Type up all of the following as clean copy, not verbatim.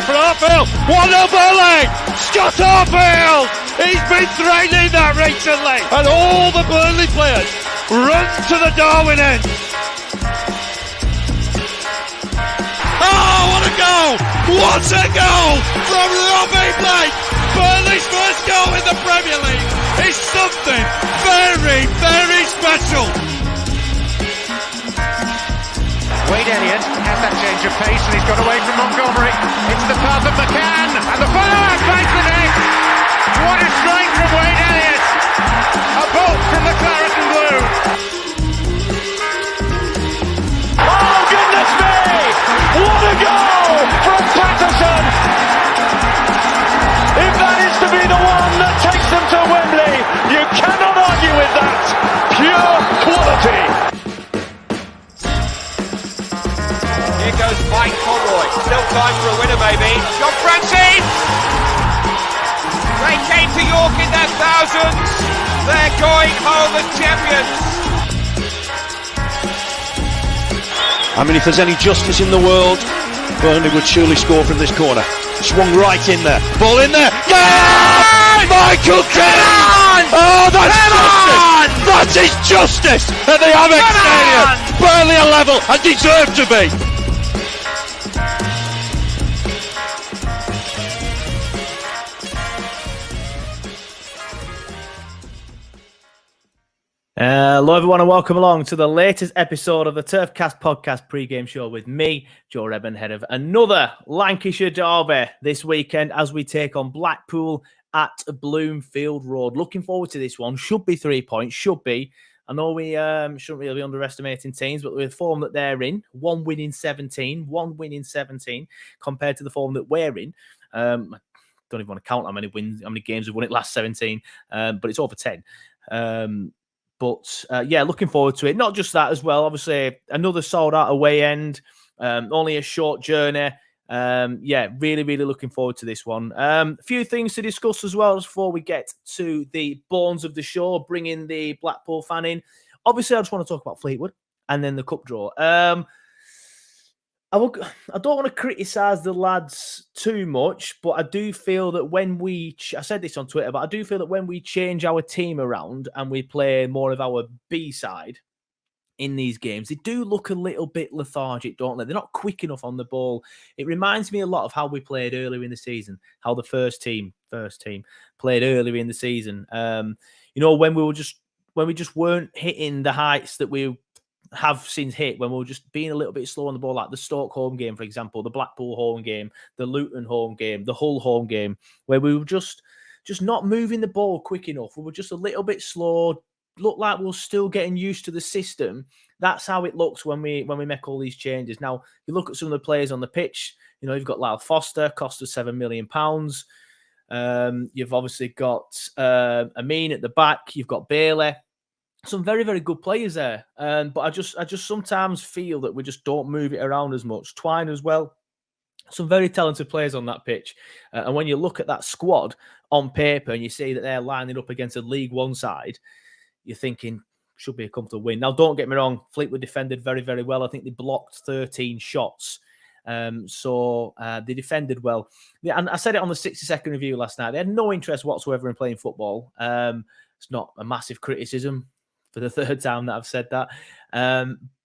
back for Harfield. What a volley! Scott Harfield! He's been threatening that recently. And all the Burnley players run to the Darwin end. Oh, what a goal! What a goal from Robbie Blake! Burnley's first goal in the Premier League is something very, very special. Wade Elliott has that change of pace and he's got away from Montgomery. It's the path of McCann and the follow-up finds the net. What a strike from Wade Elliott. A bolt from the Claret and Blue. Oh, goodness me! What a goal from Patterson! If that is to be the one that takes them to Wembley, you cannot argue with that. Pure quality. Here goes Mike Conroy. Still time for a winner, maybe. John Francis! They came to York in their thousands. They're going home as champions. I mean, if there's any justice in the world, Burnley would surely score from this corner. Swung right in there. Ball in there. Yeah! Michael Kelly! Oh, that's justice! That is justice at the Amex Stadium. Burnley are level and deserve to be. Hello everyone and welcome along to the latest episode of the Turfcast podcast pre-game show with me, Joe Redman, head of another Lancashire derby this weekend as we take on Blackpool at Bloomfield Road. Looking forward to this one. Should be 3 points, should be. I know we shouldn't really be underestimating teams, but with the form that they're in, one win in 17 compared to the form that we're in. I don't even want to count how many games we've won it last 17, but it's over 10. But looking forward to it. Not just that as well. Obviously, another sold out away end. Only a short journey. Really, really looking forward to this one. A few things to discuss as well before we get to the bones of the show, bringing the Blackpool fan in. Obviously, I just want to talk about Fleetwood and then the cup draw. I don't want to criticise the lads too much, but I do feel that I said this on Twitter, but I do feel that when we change our team around and we play more of our B side in these games, they do look a little bit lethargic, don't they? They're not quick enough on the ball. It reminds me a lot of how we played earlier in the season, how the first team played earlier in the season. When we just weren't hitting the heights that we have since hit, when we were just being a little bit slow on the ball, like the Stoke home game, for example, the Blackpool home game, the Luton home game, the Hull home game, where we were just not moving the ball quick enough. We were just a little bit slow, looked like we were still getting used to the system. That's how it looks when we make all these changes. Now, you look at some of the players on the pitch, you've got Lyle Foster, cost us £7 million. You've obviously got Amin at the back, you've got Bailey. Some very, very good players there. But I just sometimes feel that we just don't move it around as much. Twine as well. Some very talented players on that pitch. And when you look at that squad on paper and you see that they're lining up against a League One side, you're thinking, should be a comfortable win. Now, don't get me wrong. Fleetwood defended very, very well. I think they blocked 13 shots. So they defended well. Yeah, and I said it on the 60-second review last night. They had no interest whatsoever in playing football. It's not a massive criticism for the third time that I've said that.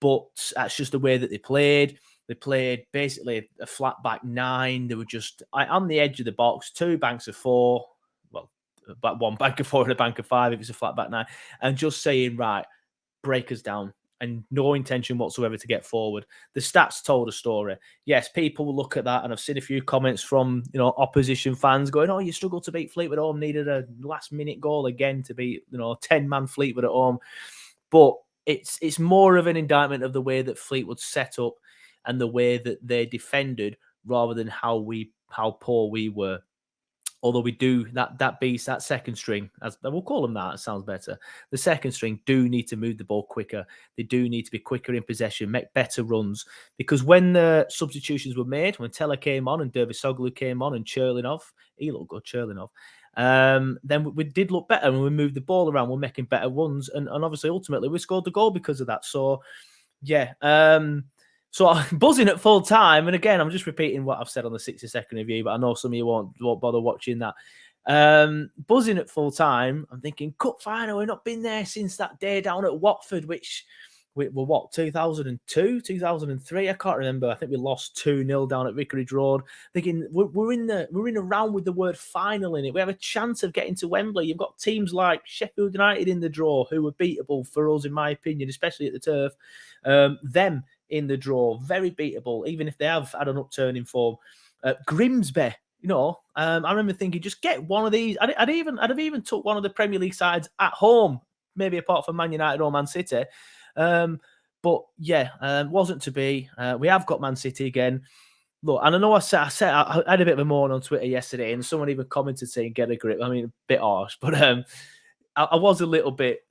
But that's just the way that they played. They played basically a flat back nine. They were just on the edge of the box, two banks of four. Well, one bank of four and a bank of five if it's a flat back nine. And just saying, right, break us down. And no intention whatsoever to get forward. The stats told a story. Yes, people will look at that, and I've seen a few comments from opposition fans going, "Oh, you struggled to beat Fleetwood at home. Needed a last-minute goal again to beat 10-man Fleetwood at home." But it's more of an indictment of the way that Fleetwood set up and the way that they defended, rather than how poor we were. Although we do that beast, that second string, as we'll call them that, it sounds better. The second string do need to move the ball quicker. They do need to be quicker in possession, make better runs. Because when the substitutions were made, when Teller came on and Dervisoglu came on and Cherlinov, he looked good, Cherlinov. Then we did look better when we moved the ball around. We're making better runs, and obviously ultimately we scored the goal because of that. So yeah, So I'm buzzing at full time. And again, I'm just repeating what I've said on the 60-second review, but I know some of you won't bother watching that. Buzzing at full time. I'm thinking, cup final, we've not been there since that day down at Watford, which were what, 2002, 2003? I can't remember. I think we lost 2-0 down at Vicarage Road. Thinking we're in a round with the word final in it. We have a chance of getting to Wembley. You've got teams like Sheffield United in the draw, who were beatable for us, in my opinion, especially at the Turf. Them in the draw, very beatable, even if they have had an upturn in form. Grimsby, I remember thinking, just get one of these. I'd have even took one of the Premier League sides at home, maybe apart from Man United or Man City. But yeah, wasn't to be. We have got Man City again. Look, and I know I had a bit of a moan on Twitter yesterday, and someone even commented saying, "Get a grip." I mean, a bit harsh, but I was a little bit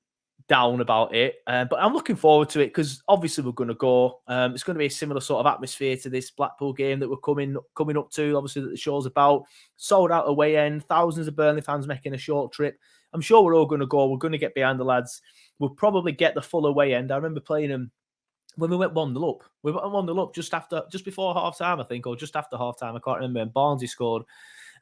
down about it. But I'm looking forward to it because obviously we're going to go. It's going to be a similar sort of atmosphere to this Blackpool game that we're coming up to. Obviously, that the show's about. Sold out away end. Thousands of Burnley fans making a short trip. I'm sure we're all going to go. We're going to get behind the lads. We'll probably get the full away end. I remember playing them when we went 1-0 up. We went 1-0 up just before half time, I think, or just after half time. I can't remember. And Barnsley scored.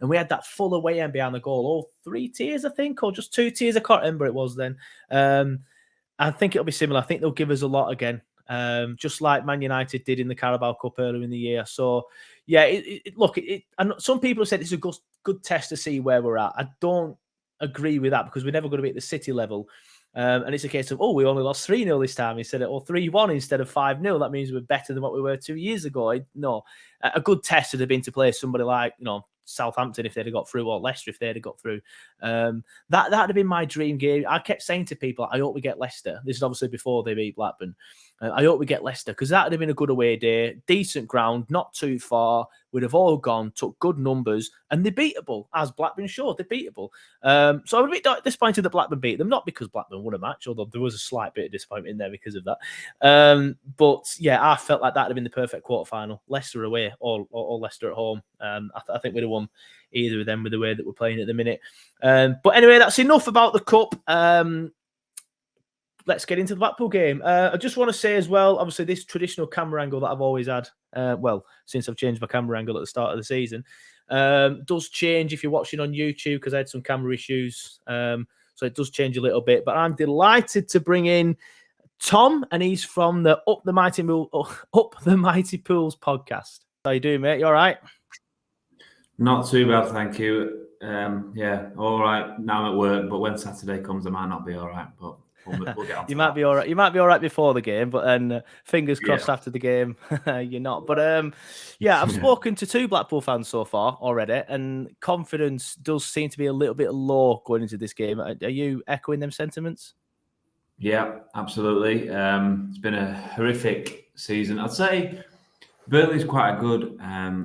And we had that full away end behind the goal. All 3 tiers, I think, or just 2 tiers. I can't remember it was then. I think it'll be similar. I think they'll give us a lot again, just like Man United did in the Carabao Cup earlier in the year. So, yeah, and some people have said it's a good test to see where we're at. I don't agree with that because we're never going to be at the City level. And it's a case of, we only lost 3-0 this time or 3-1 instead of 5-0. That means we're better than what we were 2 years ago. No, a good test would have been to play somebody like, Southampton if they'd have got through, or Leicester if they'd have got through. That'd have been my dream game. I kept saying to people, I hope we get Leicester. This is obviously before they beat Blackburn. I hope we get Leicester because that would have been a good away day, decent ground, not too far. We'd have all gone, took good numbers, and they're beatable, as Blackburn showed. They're beatable. So I'm a bit disappointed that Blackburn beat them, not because Blackburn won a match, although there was a slight bit of disappointment in there because of that. But yeah, I felt like that would have been the perfect quarterfinal. Leicester away or Leicester at home. I think we'd have won either of them with the way that we're playing at the minute. But anyway, that's enough about the Cup. Let's get into the Blackpool game. I just want to say as well, obviously, this traditional camera angle that I've always had, since I've changed my camera angle at the start of the season, does change if you're watching on YouTube because I had some camera issues. So it does change a little bit. But I'm delighted to bring in Tom, and he's from the Up the Mighty Pools podcast. How you doing, mate? You all right? Not too bad, thank you. Yeah, all right. Now I'm at work, but when Saturday comes, I might not be all right. But we'll get on. You might be all right. You might be all right before the game, but then fingers crossed after the game, you're not. But I've spoken to 2 Blackpool fans so far already, and confidence does seem to be a little bit low going into this game. Are you echoing them sentiments? Yeah, absolutely. It's been a horrific season. I'd say Burnley's quite a good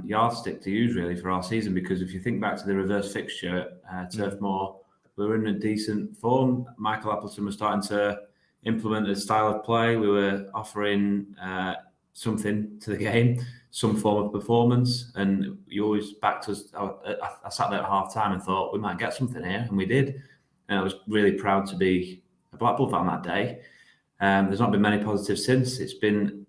yardstick to use, really, for our season, because if you think back to the reverse fixture at Turf Moor, we were in a decent form. Michael Appleton was starting to implement a style of play. We were offering something to the game, some form of performance, and you always backed us. I sat there at half time and thought we might get something here, and we did. And I was really proud to be a Blackpool fan that day. There's not been many positives since. It's been,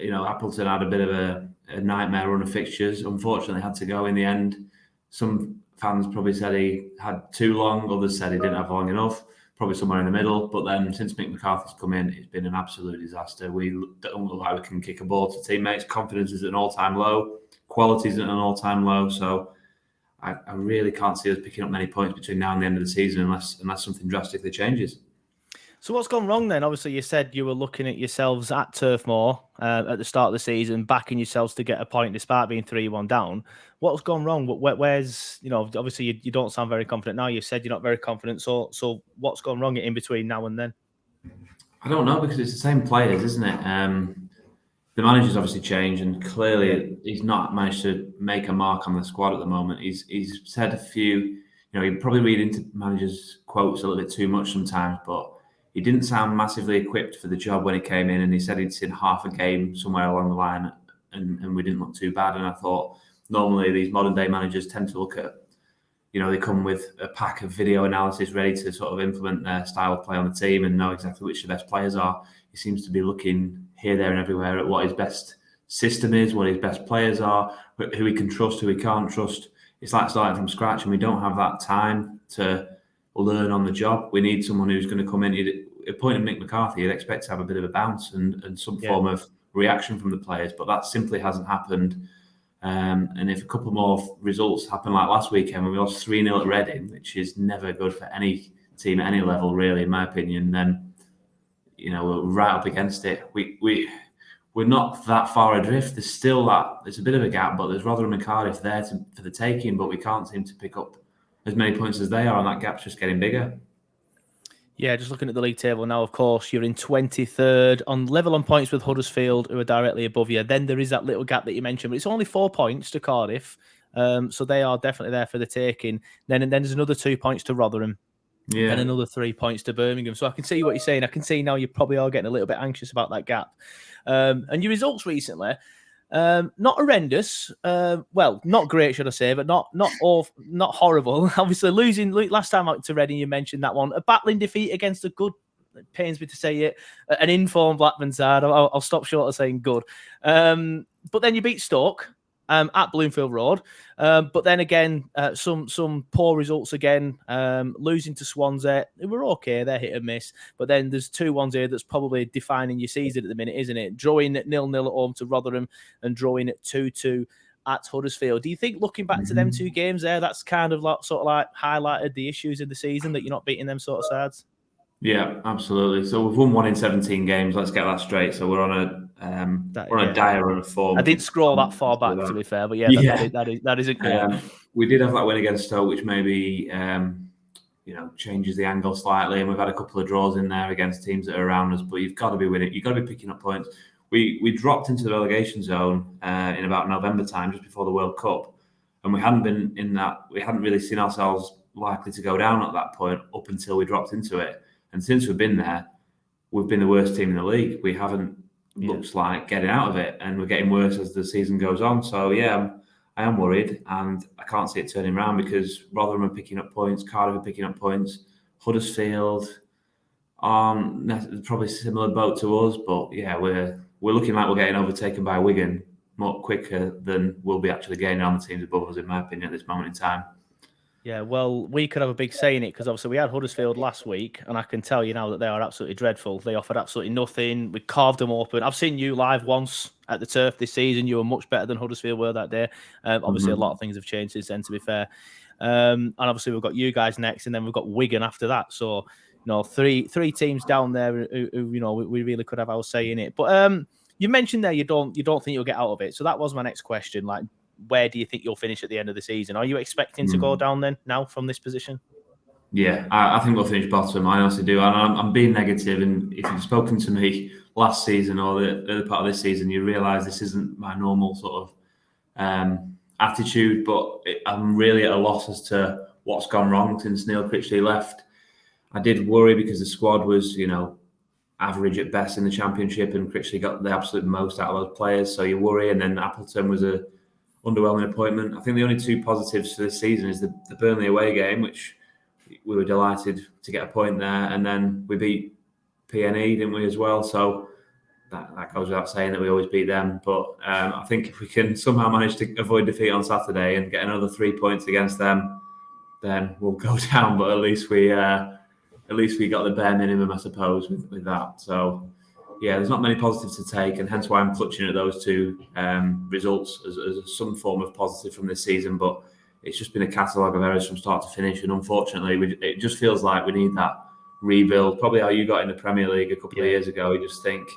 Appleton had a bit of a nightmare run of fixtures. Unfortunately, had to go in the end. Some fans probably said he had too long. Others said he didn't have long enough. Probably somewhere in the middle. But then since Mick McCarthy's come in, it's been an absolute disaster. We don't look like we can kick a ball to teammates. Confidence is at an all-time low. Quality is at an all-time low. So I really can't see us picking up many points between now and the end of the season unless something drastically changes. So what's gone wrong then? Obviously, you said you were looking at yourselves at Turf Moor at the start of the season, backing yourselves to get a point despite being 3-1 down. What's gone wrong? Where's, obviously you don't sound very confident now. You said you're not very confident. So what's gone wrong in between now and then? I don't know, because it's the same players, isn't it? The manager's obviously changed, and clearly he's not managed to make a mark on the squad at the moment. He's said a few, you probably read into managers' quotes a little bit too much sometimes, but he didn't sound massively equipped for the job when he came in, and he said he'd seen half a game somewhere along the line, and we didn't look too bad. And I thought normally these modern day managers tend to look at, they come with a pack of video analysis ready to sort of implement their style of play on the team and know exactly which the best players are. He seems to be looking here, there, and everywhere at what is best system is, what his best players are, who he can trust, who he can't trust. It's like starting from scratch, and we don't have that time to learn on the job. We need someone who's going to come in. Appointing Mick McCarthy, you'd expect to have a bit of a bounce and some form of reaction from the players, but that simply hasn't happened. And if a couple more results happen like last weekend when we lost 3-0 at Reading, which is never good for any team at any level, really, in my opinion, then we're right up against it. We're not that far adrift. There's a bit of a gap, but there's Rotherham and Cardiff there for the taking, but we can't seem to pick up as many points as they are, and that gap's just getting bigger. Yeah, just looking at the league table now, of course, you're in 23rd, on level on points with Huddersfield, who are directly above you. Then there is that little gap that you mentioned, but it's only 4 points to Cardiff, so they are definitely there for the taking. Then there's another 2 points to Rotherham, and another 3 points to Birmingham. So I can see what you're saying. I can see now you probably are getting a little bit anxious about that gap. And your results recently, not horrendous. Well, not great, should I say, but not horrible. Obviously, losing last time out to Reading, you mentioned that one. A battling defeat against a good, it pains me to say it, an informed Blackburn side. I'll stop short of saying good. But then you beat Stoke at Bloomfield Road. But then again, some poor results again. Losing to Swansea, they were okay. They're hit and miss. But then there's 2-1 here that's probably defining your season at the minute, isn't it? Drawing at 0-0 at home to Rotherham and drawing at 2-2 at Huddersfield. Do you think, looking back to them 2 games there, that's kind of like highlighted the issues in the season, that you're not beating them sort of sides? Yeah, absolutely. So we've won 1 in 17 games. Let's get that straight. So we're on a dire run of form. I didn't scroll that far back, to be fair, but that isn't great. We did have that win against Stoke, which maybe changes the angle slightly, and we've had a couple of draws in there against teams that are around us. But you've got to be winning. You've got to be picking up points. We dropped into the relegation zone in about November time, just before the World Cup, and we hadn't been in that. We hadn't really seen ourselves likely to go down at that point up until we dropped into it. And since we've been there, we've been the worst team in the league. We haven't looked like getting out of it, and we're getting worse as the season goes on. So I am worried, and I can't see it turning around, because Rotherham are picking up points, Cardiff are picking up points, Huddersfield aren't probably similar boat to us, but we're looking like we're getting overtaken by Wigan more quicker than we'll be actually gaining on the teams above us, in my opinion, at this moment in time. Yeah, well, we could have a big say in it, because obviously we had Huddersfield last week, and I can tell you now that they are absolutely dreadful. They offered absolutely nothing. We carved them open. I've seen you live once at the Turf this season. You were much better than Huddersfield were that day. Obviously, a lot of things have changed since then, to be fair. And obviously, we've got you guys next, and then we've got Wigan after that. So, three teams down there who we really could have our say in it. But you mentioned there you don't think you'll get out of it. So that was my next question. Like, where do you think you'll finish at the end of the season? Are you expecting to go down then now from this position? Yeah, I think we'll finish bottom. I honestly do. And I'm being negative. And if you've spoken to me last season or the early part of this season, you realise this isn't my normal sort of attitude. But I'm really at a loss as to what's gone wrong since Neil Critchley left. I did worry because the squad was, average at best in the Championship, and Critchley got the absolute most out of those players. So you worry. And then Appleton was a underwhelming appointment. I think the only 2 positives for this season is the Burnley away game, which we were delighted to get a point there, and then we beat PNE, didn't we, as well? So that goes without saying that we always beat them. But I think if we can somehow manage to avoid defeat on Saturday and get another 3 points against them, then we'll go down. But at least we got the bare minimum, I suppose, with that. So. Yeah, there's not many positives to take, and hence why I'm clutching at those 2 results as some form of positive from this season. But it's just been a catalogue of errors from start to finish, and unfortunately, it just feels like we need that rebuild. Probably how you got in the Premier League a couple of years ago. You just think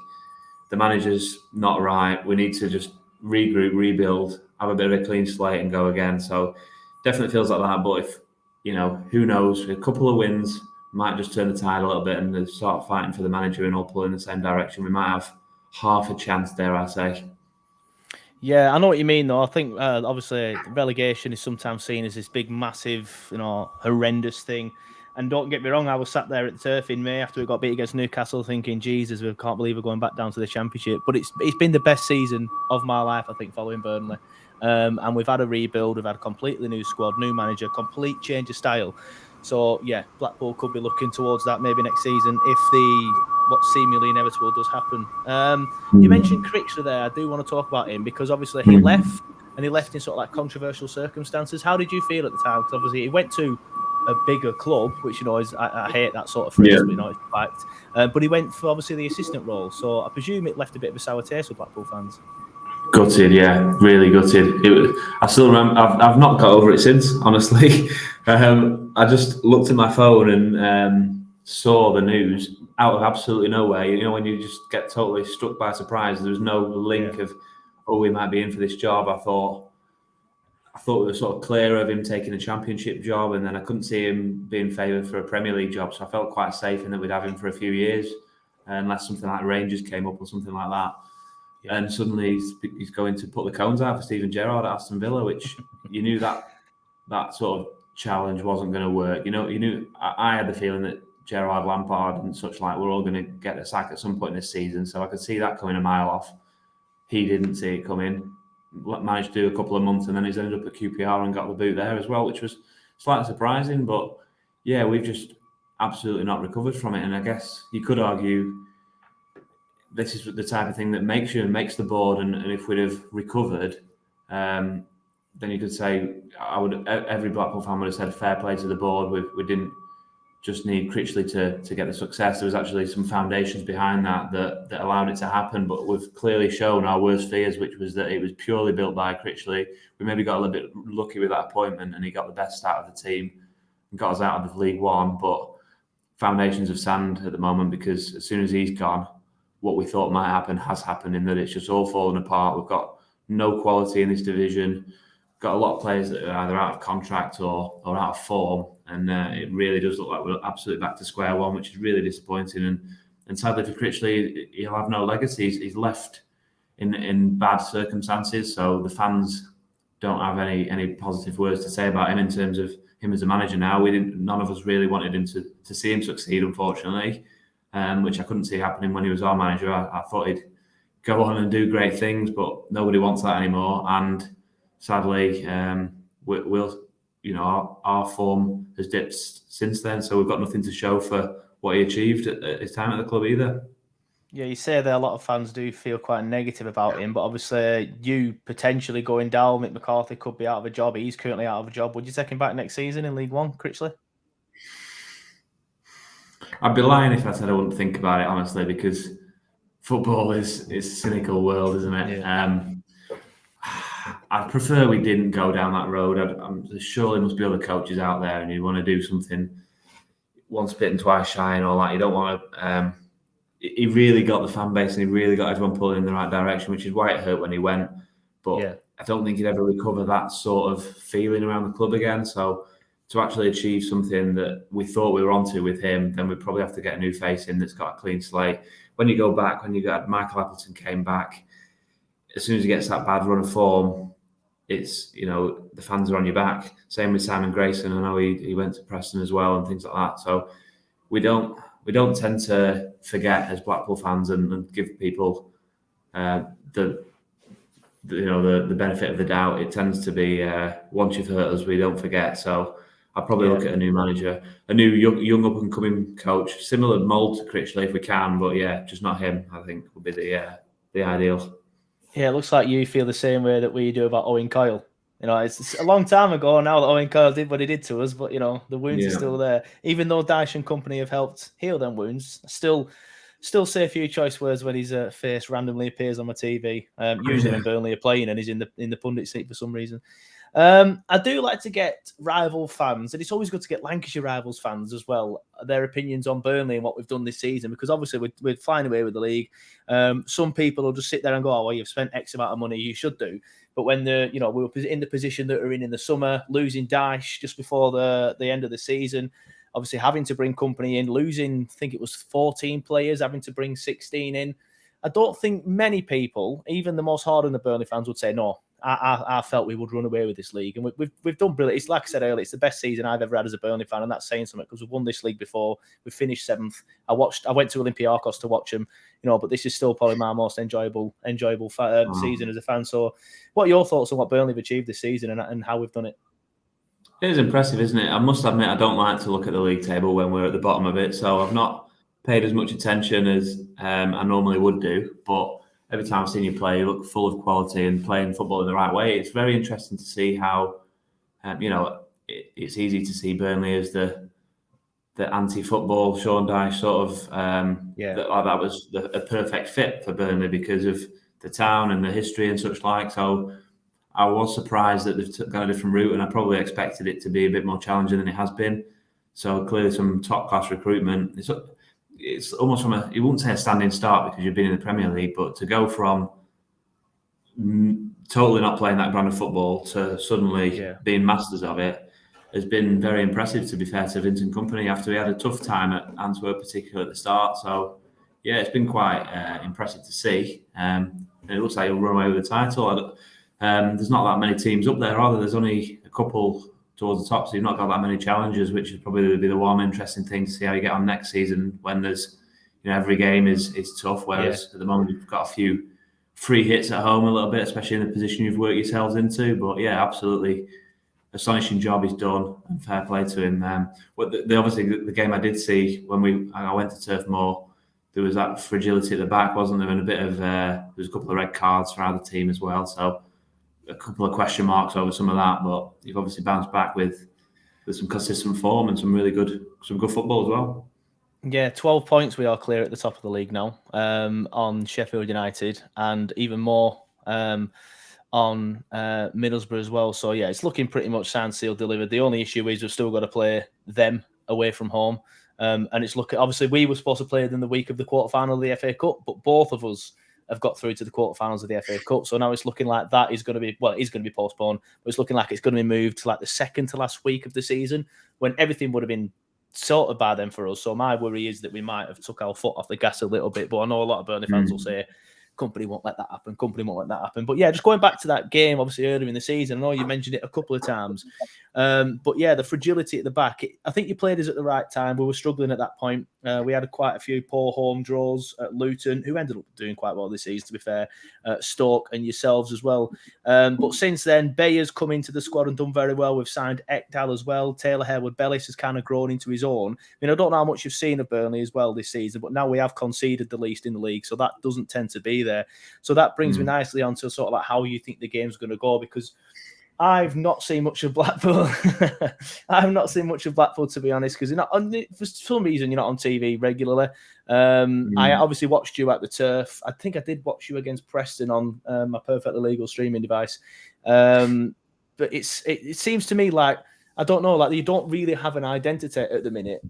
the manager's not right. We need to just regroup, rebuild, have a bit of a clean slate, and go again. So definitely feels like that. But if who knows, a couple of wins might just turn the tide a little bit and they start fighting for the manager and all pull in the same direction. We might have half a chance, dare I say. Yeah, I know what you mean, though. I think, obviously, relegation is sometimes seen as this big, massive, horrendous thing. And don't get me wrong, I was sat there at the Turf in May after we got beat against Newcastle thinking, Jesus, we can't believe we're going back down to the Championship. But it's been the best season of my life, I think, following Burnley. And we've had a rebuild. We've had a completely new squad, new manager, complete change of style. So yeah, Blackpool could be looking towards that maybe next season if what seemingly inevitable does happen. You mentioned Critchley there. I do want to talk about him because obviously he left, and he left in sort of like controversial circumstances. How did you feel at the time? Because obviously he went to a bigger club, which is I hate that sort of phrase, but it's fact. But he went for obviously the assistant role, so I presume it left a bit of a sour taste with Blackpool fans. Gutted, yeah, really gutted. I still remember. I've not got over it since, honestly. I just looked at my phone and saw the news out of absolutely nowhere. You know, when you just get totally struck by surprise. There was no link of, oh, we might be in for this job. I thought we were sort of clear of him taking a championship job, and then I couldn't see him being favoured for a Premier League job. So I felt quite safe in that we'd have him for a few years, unless something like Rangers came up or something like that. Yeah. And suddenly he's going to put the cones out for Steven Gerrard at Aston Villa, which you knew that sort of challenge wasn't going to work. You knew I had the feeling that Gerrard, Lampard, and such like were all going to get a sack at some point this season, so I could see that coming a mile off. He didn't see it coming. Managed to do a couple of months, and then he's ended up at QPR and got the boot there as well, which was slightly surprising. But yeah, we've just absolutely not recovered from it. And I guess you could argue this is the type of thing that makes the board. And if we'd have recovered, then you could say every Blackpool fan would have said fair play to the board. We didn't just need Critchley to get the success. There was actually some foundations behind that allowed it to happen. But we've clearly shown our worst fears, which was that it was purely built by Critchley. We maybe got a little bit lucky with that appointment, and he got the best out of the team and got us out of League One. But foundations of sand at the moment, because as soon as he's gone, what we thought might happen has happened, in that it's just all fallen apart. We've got no quality in this division. Got a lot of players that are either out of contract or out of form, and it really does look like we're absolutely back to square one, which is really disappointing. And sadly for Critchley, he'll have no legacy. He's left in bad circumstances, so the fans don't have any positive words to say about him in terms of him as a manager now. None of us really wanted him to see him succeed, unfortunately, which I couldn't see happening when he was our manager. I thought he'd go on and do great things, but nobody wants that anymore. And sadly, our form has dipped since then, so we've got nothing to show for what he achieved at his time at the club either. Yeah, you say that a lot of fans do feel quite negative about him, but obviously you potentially going down, Mick McCarthy could be out of a job. He's currently out of a job. Would you take him back next season in League One, Critchley? I'd be lying if I said I wouldn't think about it, honestly, because football is a cynical world, isn't it? Yeah. I'd prefer we didn't go down that road. There surely must be other coaches out there, and you want to do something once bitten, twice shy and all that. You don't want to... he really got the fan base, and he really got everyone pulling in the right direction, which is why it hurt when he went. But I don't think he'd ever recover that sort of feeling around the club again. So to actually achieve something that we thought we were onto with him, then we'd probably have to get a new face in that's got a clean slate. When you go back, when you got Michael Appleton came back, as soon as he gets that bad run of form, it's, the fans are on your back. Same with Simon Grayson. I know he went to Preston as well and things like that. So we don't tend to forget as Blackpool fans and give people the benefit of the doubt. It tends to be once you've hurt us, we don't forget. So I'll probably look at a new manager, a new young up and coming coach, similar mould to Critchley if we can, but just not him. I think would be the ideal. Yeah, it looks like you feel the same way that we do about Owen Coyle. It's a long time ago now that Owen Coyle did what he did to us, but the wounds are still there. Even though Dyche and company have helped heal them wounds, still say a few choice words when his face randomly appears on my TV. Usually when Burnley are playing and he's in the pundit seat for some reason. I do like to get rival fans, and it's always good to get Lancashire rivals fans as well, their opinions on Burnley and what we've done this season, because obviously we're flying away with the league. Some people will just sit there and go, oh, well, you've spent X amount of money, you should do. But when we were in the position that we're in the summer, losing Dyche just before the end of the season, obviously having to bring company in, losing, I think it was 14 players, having to bring 16 in. I don't think many people, even the most hardened of Burnley fans, would say, no, I felt we would run away with this league. And we've done brilliant. It's like I said earlier, it's the best season I've ever had as a Burnley fan, and that's saying something because we've won this league before. We finished 7th. I went to Olympiacos to watch them, but this is still probably my most enjoyable season as a fan. So what are your thoughts on what Burnley have achieved this season and how we've done it? It is impressive, isn't it? I must admit, I don't like to look at the league table when we're at the bottom of it, so I've not paid as much attention as I normally would do. But every time I've seen you play, you look full of quality and playing football in the right way. It's very interesting to see how, it's easy to see Burnley as the anti-football Sean Dyche sort of that was a perfect fit for Burnley because of the town and the history and such like. So I was surprised that they've got a different route, and I probably expected it to be a bit more challenging than it has been. So clearly some top class recruitment. It's almost from you wouldn't say a standing start because you've been in the Premier League, but to go from totally not playing that brand of football to suddenly being masters of it has been very impressive, to be fair to Vincent Kompany, after he had a tough time at Antwerp, particularly at the start. So, yeah, it's been quite impressive to see. And it looks like he'll run away with the title. There's not that many teams up there, are there? There's only a couple towards the top, so you've not got that many challenges, which is probably be the one interesting thing to see how you get on next season when there's, every game is tough, whereas at the moment you've got a few free hits at home a little bit, especially in the position you've worked yourselves into. But, yeah, absolutely astonishing job he's done, and fair play to him. Obviously the game I did see when I went to Turf Moor, there was that fragility at the back, wasn't there? And a bit of there was a couple of red cards for either team as well. So a couple of question marks over some of that, but you've obviously bounced back with some consistent form and some good football as well. Yeah, 12 points we are clear at the top of the league now on Sheffield United, and even more on Middlesbrough as well. So, yeah, it's looking pretty much signed, sealed, delivered. The only issue is we've still got to play them away from home. And it's looking, obviously, we were supposed to play them the week of the quarterfinal of the FA Cup, but both of us have got through to the quarterfinals of the FA Cup. So now it's looking like that is going to be, well, it is going to be postponed, but it's looking like it's going to be moved to like the second to last week of the season when everything would have been sorted by then for us. So my worry is that we might have took our foot off the gas a little bit, but I know a lot of Burnley fans will say, Kompany won't let that happen. Kompany won't let that happen. But yeah, just going back to that game, obviously earlier in the season, I know you mentioned it a couple of times. But yeah, the fragility at the back, I think you played us at the right time. We were struggling at that point. We had quite a few poor home draws at Luton, who ended up doing quite well this season, to be fair. Stoke and yourselves as well. But since then, Bayer's come into the squad and done very well. We've signed Ekdal as well. Taylor Harewood-Bellis has kind of grown into his own. I mean, I don't know how much you've seen of Burnley as well this season, but now we have conceded the least in the league, so that doesn't tend to be there. So that brings me nicely on to sort of like how you think the game's going to go, because I've not seen much of Blackpool. I've not seen much of Blackpool, to be honest, because for some reason you're not on TV regularly. I obviously watched you at the Turf. I think I did watch you against Preston on my perfectly legal streaming device. But it seems to me like, I don't know, like you don't really have an identity at the minute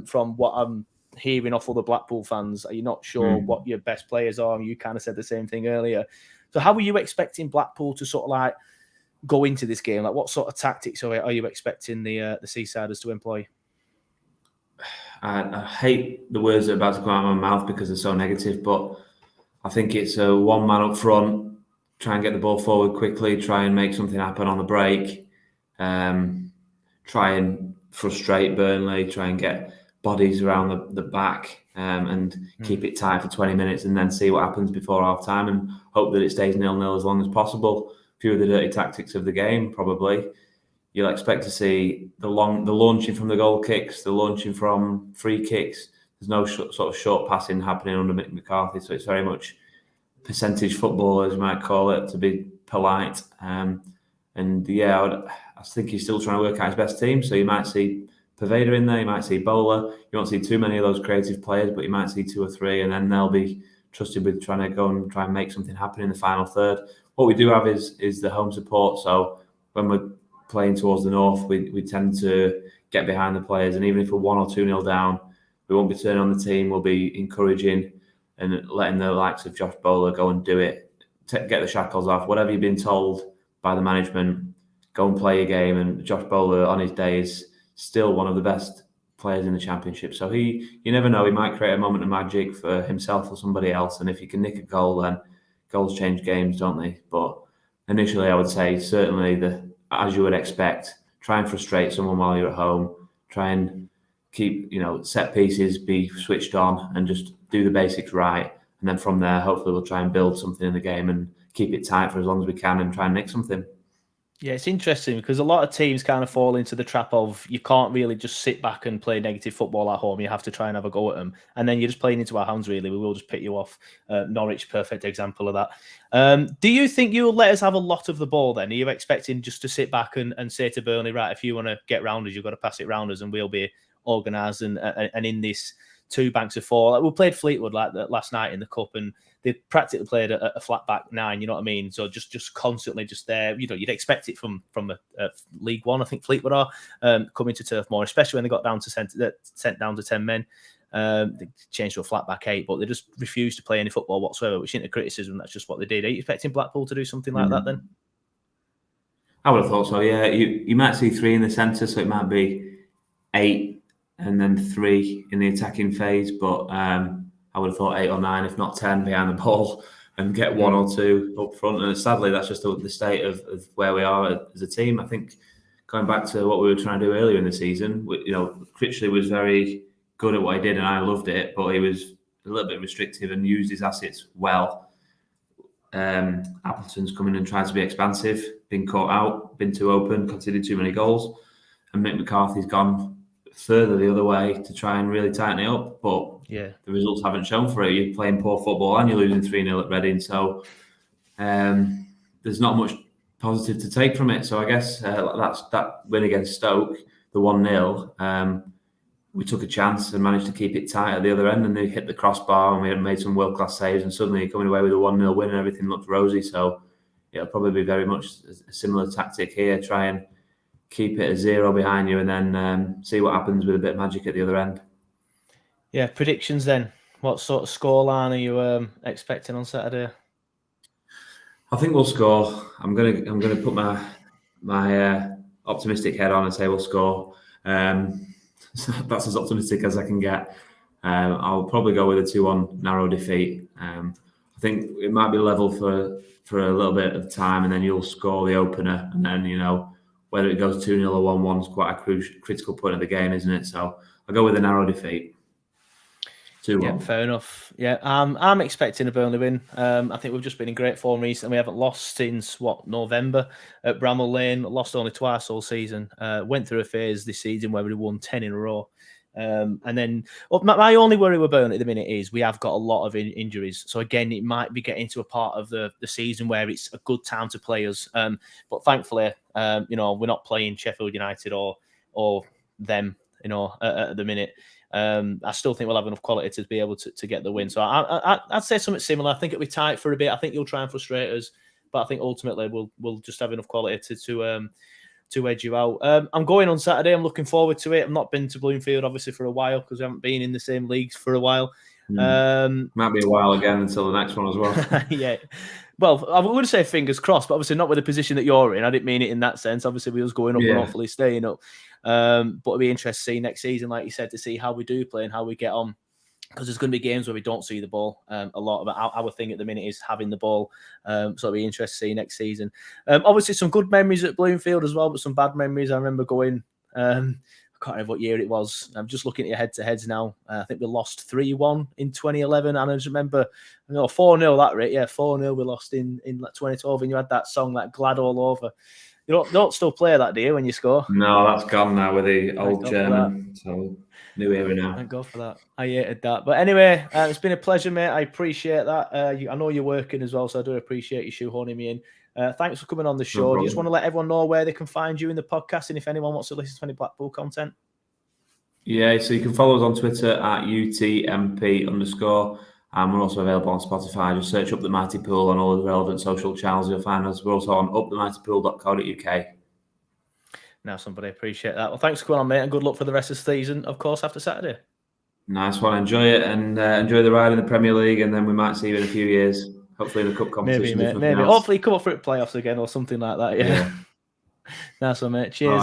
from what I'm hearing off all the Blackpool fans. Are you not sure what your best players are? You kind of said the same thing earlier. So how were you expecting Blackpool to sort of like go into this game? Like what sort of tactics are you expecting the Seasiders to employ? I hate the words that are about to come out of my mouth because they're so negative, but I think it's a one man up front, try and get the ball forward quickly, try and make something happen on the break, try and frustrate Burnley, try and get bodies around the back and keep it tight for 20 minutes and then see what happens before half time and hope that it stays 0-0 as long as possible. A few of the dirty tactics of the game, probably. You'll expect to see the launching from the goal kicks, the launching from free kicks. There's no sort of short passing happening under Mick McCarthy, so it's very much percentage football, as you might call it, to be polite. I think he's still trying to work out his best team, so you might see Poveda in there, you might see Bowler. You won't see too many of those creative players, but you might see 2 or 3, and then they'll be trusted with trying to go and try and make something happen in the final third. What we do have is the home support, so when we're playing towards the north, we tend to get behind the players, and even if we're 1 or 2-0 down, we won't be turning on the team. We'll be encouraging and letting the likes of Josh Bowler go and do it, get the shackles off. Whatever you've been told by the management, go and play your game. And Josh Bowler on his day is still one of the best players in the Championship. So you never know, he might create a moment of magic for himself or somebody else. And if he can nick a goal, then goals change games, don't they? But initially, I would say certainly, as you would expect, try and frustrate someone while you're at home. Try and keep, set pieces, be switched on and just do the basics right. And then from there, hopefully we'll try and build something in the game and keep it tight for as long as we can and try and nick something. Yeah, it's interesting because a lot of teams kind of fall into the trap of you can't really just sit back and play negative football at home. You have to try and have a go at them. And then you're just playing into our hands, really. We will just pick you off. Norwich, perfect example of that. Do you think you'll let us have a lot of the ball then? Are you expecting just to sit back and say to Burnley, right, if you want to get round us, you've got to pass it round us and we'll be organised and in this two banks of four? Like we played Fleetwood like that last night in the Cup and they practically played a flat back nine, you know what I mean? So just constantly just there. You know, you'd expect it from a League One, I think Fleetwood are, coming to Turf Moor, especially when they got down to sent down to 10 men. They changed to a flat back 8, but they just refused to play any football whatsoever, which isn't a criticism. That's just what they did. Are you expecting Blackpool to do something like that then? I would have thought so, yeah. You might see 3 in the centre, so it might be 8 and then 3 in the attacking phase, but I would have thought 8 or 9, if not 10, behind the ball and get 1 or 2 up front. And sadly, that's just the state of where we are as a team. I think going back to what we were trying to do earlier in the season, Critchley was very good at what he did and I loved it, but he was a little bit restrictive and used his assets well. Appleton's come in and tried to be expansive, been caught out, been too open, conceded too many goals. And Mick McCarthy's gone further the other way to try and really tighten it up, but the results haven't shown for it. You're playing poor football and you're losing 3-0 at Reading, so there's not much positive to take from it. So I guess that win against Stoke, the 1-0, we took a chance and managed to keep it tight at the other end, and they hit the crossbar and we had made some world-class saves, and suddenly you're coming away with a 1-0 win and everything looked rosy. So it'll probably be very much a similar tactic here, try and keep it at 0 behind you and then see what happens with a bit of magic at the other end. Yeah, predictions then. What sort of scoreline are you expecting on Saturday? I think we'll score. I'm gonna put my optimistic head on and say we'll score. That's as optimistic as I can get. I'll probably go with a 2-1 narrow defeat. I think it might be level for a little bit of time, and then you'll score the opener, and then whether it goes 2-0 or 1-1 is quite a critical point of the game, isn't it? So I'll go with a narrow defeat. 2-1. Yeah, fair enough. Yeah, I'm expecting a Burnley win. I think we've just been in great form recently. We haven't lost since November at Bramall Lane. Lost only twice all season. Went through a phase this season where we won 10 in a row. And then my only worry with Burnley at the minute is we have got a lot of injuries. So again, it might be getting to a part of the season where it's a good time to play us. But thankfully, we're not playing Sheffield United or them, at the minute. I still think we'll have enough quality to be able to get the win. So I'd say something similar. I think it'll be tight for a bit. I think you'll try and frustrate us, but I think ultimately we'll just have enough quality to edge you out. I'm going on Saturday. I'm looking forward to it. I've not been to Bloomfield obviously for a while because we haven't been in the same leagues for a while. Might be a while again until the next one as well. Yeah. Well, I would say fingers crossed, but obviously not with the position that you're in. I didn't mean it in that sense. Obviously, we was going up and hopefully staying up. But it'll be interesting to see next season, like you said, to see how we do play and how we get on. Because there's going to be games where we don't see the ball a lot. But our thing at the minute is having the ball. So it'll be interesting to see next season. Obviously, some good memories at Bloomfield as well, but some bad memories. I remember going... I can't remember what year it was. I'm just looking at your head-to-heads now. I think we lost 3-1 in 2011. And I just remember, 4-0 that rate. Yeah, 4-0 we lost in 2012. And you had that song, like Glad All Over. You don't still play that, do you, when you score? No, that's gone now with the old German. So, new era now. Thank God for that. I hated that. But anyway, it's been a pleasure, mate. I appreciate that. I know you're working as well, so I do appreciate you shoehorning me in. Thanks for coming on the show. Do you just want to let everyone know where they can find you in the podcast and if anyone wants to listen to any Blackpool content? Yeah, so you can follow us on Twitter at UTMP_. We're also available on Spotify. Just search Up the Mighty Pool on all the relevant social channels. You'll find us. We're also on upthemightypool.co.uk. Now, somebody appreciate that. Well, thanks for coming on, mate, and good luck for the rest of the season, of course, after Saturday. Nice one. Enjoy it and enjoy the ride in the Premier League, and then we might see you in a few years. Hopefully in the cup competition. Maybe. Hopefully come up for playoffs again or something like that. Yeah. Nice one, mate. Cheers.